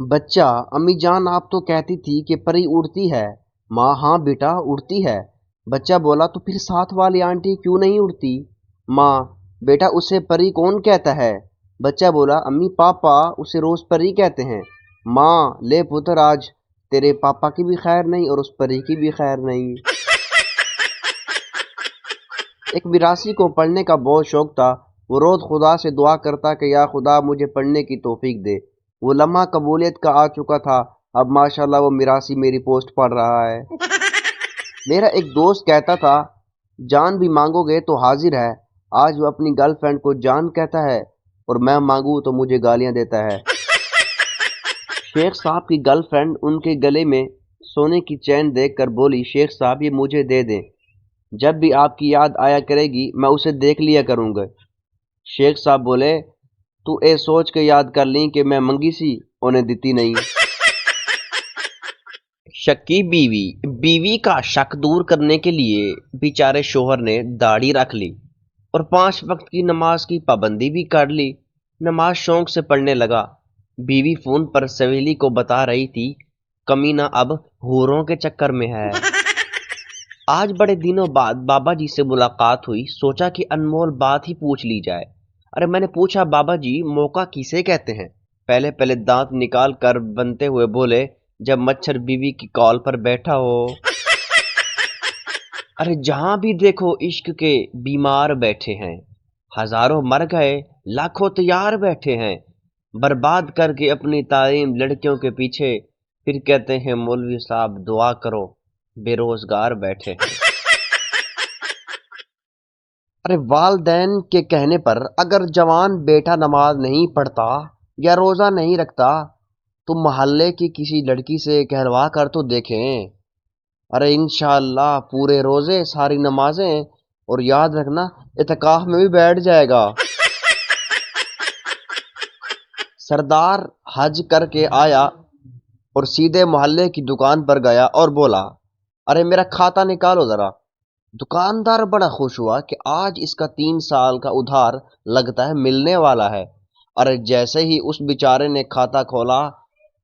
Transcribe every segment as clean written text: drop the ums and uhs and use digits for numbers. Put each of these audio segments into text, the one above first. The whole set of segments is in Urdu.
بچہ: امی جان آپ تو کہتی تھی کہ پری اڑتی ہے۔ ماں: ہاں بیٹا اڑتی ہے۔ بچہ بولا: تو پھر ساتھ والی آنٹی کیوں نہیں اڑتی؟ ماں: بیٹا اسے پری کون کہتا ہے؟ بچہ بولا: امی پاپا اسے روز پری کہتے ہیں۔ ماں: لے پتر، آج تیرے پاپا کی بھی خیر نہیں اور اس پری کی بھی خیر نہیں۔ ایک مراسی کو پڑھنے کا بہت شوق تھا۔ وہ روز خدا سے دعا کرتا کہ یا خدا مجھے پڑھنے کی توفیق دے۔ وہ لمحہ قبولیت کا آ چکا تھا۔ اب ماشاءاللہ وہ مراسی میری پوسٹ پڑھ رہا ہے۔ میرا ایک دوست کہتا تھا جان بھی مانگو گے تو حاضر ہے۔ آج وہ اپنی گرل فرینڈ کو جان کہتا ہے اور میں مانگوں تو مجھے گالیاں دیتا ہے۔ شیخ صاحب کی گرل فرینڈ ان کے گلے میں سونے کی چین دیکھ کر بولی: شیخ صاحب یہ مجھے دے دیں، جب بھی آپ کی یاد آیا کرے گی میں اسے دیکھ لیا کروں گا۔ شیخ صاحب بولے: تو اے سوچ کے یاد کر لیں کہ میں منگی سی انہیں دیتی نہیں۔ شکی بیوی کا شک دور کرنے کے لیے بیچارے شوہر نے داڑھی رکھ لی اور 5 وقت کی نماز کی پابندی بھی کر لی۔ نماز شوق سے پڑھنے لگا۔ بیوی فون پر سویلی کو بتا رہی تھی کمینہ اب حوروں کے چکر میں ہے۔ آج بڑے دنوں بعد بابا جی سے ملاقات ہوئی، سوچا کہ انمول بات ہی پوچھ لی جائے۔ ارے میں نے پوچھا: بابا جی موقع کسے کہتے ہیں؟ پہلے دانت نکال کر بنتے ہوئے بولے: جب مچھر بیوی کی کال پر بیٹھا ہو۔ ارے جہاں بھی دیکھو عشق کے بیمار بیٹھے ہیں، ہزاروں مر گئے لاکھوں تیار بیٹھے ہیں، برباد کر کے اپنی تعلیم لڑکیوں کے پیچھے، پھر کہتے ہیں مولوی صاحب دعا کرو، بے روزگار بیٹھے ہیں۔ ارے والدین کے کہنے پر اگر جوان بیٹا نماز نہیں پڑھتا یا روزہ نہیں رکھتا تو محلے کی کسی لڑکی سے کہلوا کر تو دیکھیں۔ ارے انشاءاللہ پورے روزے، ساری نمازیں، اور یاد رکھنا اعتکاف میں بھی بیٹھ جائے گا۔ سردار حج کر کے آیا اور سیدھے محلے کی دکان پر گیا اور بولا: ارے میرا کھاتا نکالو ذرا۔ دکاندار بڑا خوش ہوا کہ آج اس کا 3 سال کا ادھار لگتا ہے ملنے والا ہے۔ ارے جیسے ہی اس بیچارے نے کھاتا کھولا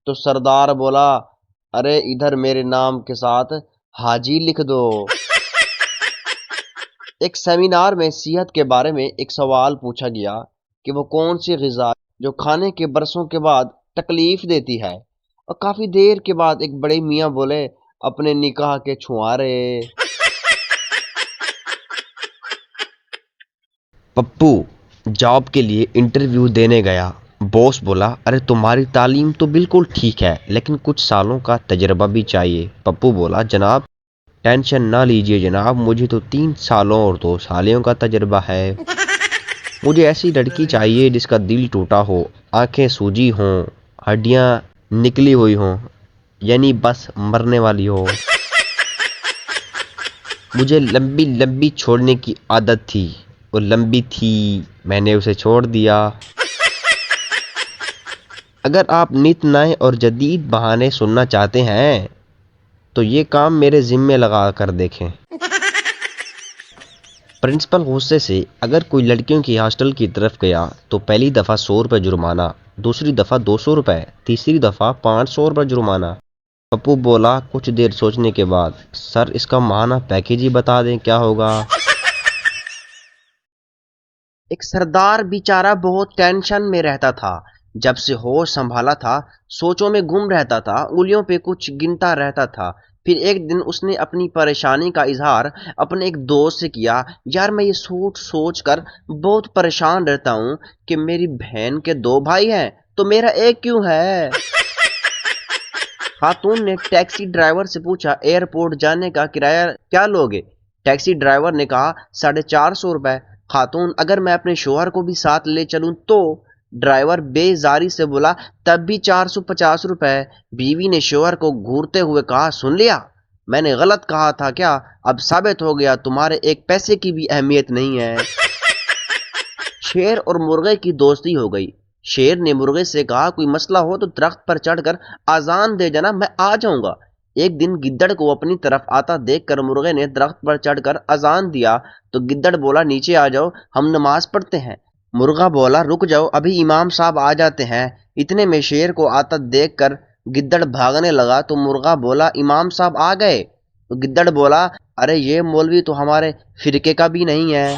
تو سردار بولا: ارے ادھر میرے نام کے ساتھ حاجی لکھ دو۔ ایک سیمینار میں صحت کے بارے میں ایک سوال پوچھا گیا کہ وہ کون سی غذا جو کھانے کے برسوں کے بعد تکلیف دیتی ہے، اور کافی دیر کے بعد ایک بڑے میاں بولے: اپنے نکاح کے چھوارے۔ پپو جاب کے لیے انٹرویو دینے گیا۔ باس بولا: ارے تمہاری تعلیم تو بالکل ٹھیک ہے لیکن کچھ سالوں کا تجربہ بھی چاہیے۔ پپو بولا: جناب ٹینشن نہ لیجیے جناب، مجھے تو 3 سالوں اور 2 سالیوں کا تجربہ ہے۔ مجھے ایسی لڑکی چاہیے جس کا دل ٹوٹا ہو، آنکھیں سوجی ہوں، ہڈیاں نکلی ہوئی ہوں، یعنی بس مرنے والی ہو۔ مجھے لمبی لمبی چھوڑنے کی عادت تھی، وہ لمبی تھی، میں نے اسے چھوڑ دیا۔ اگر آپ نت نئے اور جدید بہانے سننا چاہتے ہیں تو یہ کام میرے ذمے لگا کر دیکھیں۔ پرنسپل غصے سے: اگر کوئی لڑکیوں کی ہاسٹل کی طرف گیا تو پہلی دفعہ 100 روپے جرمانہ، دوسری دفعہ 200 روپے، تیسری دفعہ 500 روپے جرمانہ۔ پپو بولا کچھ دیر سوچنے کے بعد: سر اس کا ماہانہ پیکیج ہی بتا دیں کیا ہوگا۔ ایک سردار بیچارہ بہت ٹینشن میں رہتا تھا۔ جب سے ہوش سنبھالا تھا سوچوں میں گم رہتا تھا، انگلیوں پہ کچھ گنتا رہتا تھا۔ پھر ایک دن اس نے اپنی پریشانی کا اظہار اپنے ایک دوست سے کیا: یار میں یہ سوچ کر بہت پریشان رہتا ہوں کہ میری بہن کے 2 بھائی ہیں تو میرا ایک کیوں ہے؟ خاتون نے ٹیکسی ڈرائیور سے پوچھا: ایئرپورٹ جانے کا کرایہ کیا لوگے؟ ٹیکسی ڈرائیور نے کہا: 450 روپے۔ خاتون: اگر میں اپنے شوہر کو بھی ساتھ لے چلوں تو؟ ڈرائیور بے زاری سے بولا: تب بھی 450 روپے۔ بیوی نے شوہر کو گھورتے ہوئے کہا: سن لیا، میں نے غلط کہا تھا کیا؟ اب ثابت ہو گیا تمہارے ایک پیسے کی بھی اہمیت نہیں ہے۔ شیر اور مرغے کی دوستی ہو گئی۔ شیر نے مرغے سے کہا: کوئی مسئلہ ہو تو درخت پر چڑھ کر اذان دے جانا، میں آ جاؤں گا۔ ایک دن گدڑ کو اپنی طرف آتا دیکھ کر مرغے نے درخت پر چڑھ کر اذان دیا تو گدڑ بولا: نیچے آ جاؤ، ہم نماز پڑھتے ہیں۔ مرغا بولا رک جاؤ، ابھی امام صاحب آ جاتے ہیں۔ اتنے میں شیر کو آتا دیکھ کر گدڑ بھاگنے لگا تو مرغا بولا امام صاحب آ گئے؟ تو گدڑ بولا ارے یہ مولوی تو ہمارے فرقے کا بھی نہیں ہے۔